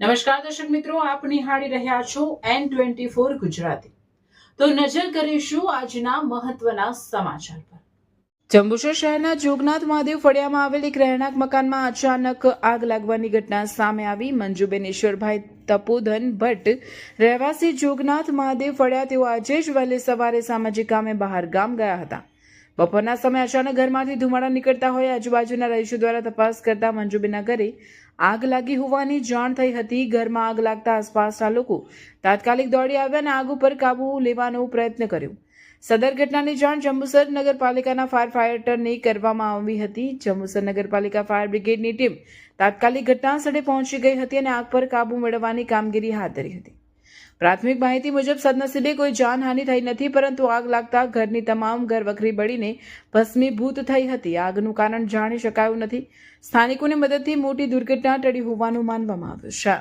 નમસ્કાર દર્શક મિત્રો, આપ નિહાળી રહ્યા છો N24 ગુજરાતી। તો નજર કરીશું આજના મહત્વના સમાચાર પર। જંબુસર શહેરના જોગનાથ મહાદેવ ફળિયામાં આવેલ એક રહેણાંક મકાનમાં અચાનક આગ લાગવાની ઘટના સામે આવી। મંજુબેન ઈશ્વરભાઈ તપોધન ભટ્ટ રહેવાસી જોગનાથ મહાદેવ ફળિયા, તેઓ આજે જ વહેલી સવારે સામાજિક કામે બહાર ગામ ગયા હતા। બપોરના સમયે અચાનક ઘરમાંથી ધુમાડા નીકળતા હોય આજુબાજુના રહીશો દ્વારા તપાસ કરતા મંજુબેનના ઘરે આગ લાગી હોવાની જાણ થઈ હતી। ઘરમાં આગ લાગતા આસપાસના લોકો તાત્કાલિક દોડી આવ્યા અને આગ ઉપર કાબુ લેવાનો પ્રયત્ન કર્યો। સદર ઘટનાની જાણ જંબુસર નગરપાલિકાના ફાયર ફાઇટરને કરવામાં આવી હતી। જંબુસર નગરપાલિકા ફાયર બ્રિગેડની ટીમ તાત્કાલિક ઘટના સ્થળે પહોંચી ગઈ હતી અને આગ પર કાબુ મેળવવાની કામગીરી હાથ ધરી હતી। પ્રાથમિક માહિતી મુજબ સદનસીબે કોઈ જાનહાનિ થઈ નથી, પરંતુ આગ લાગતા ઘરની તમામ ઘરવખરી બળીને ભસ્મીભૂત થઈ હતી। આગનું કારણ જાણી શકાયું નથી। સ્થાનિકોની મદદથી મોટી દુર્ઘટના ટળી હોવાનું માનવામાં આવ્યું છે।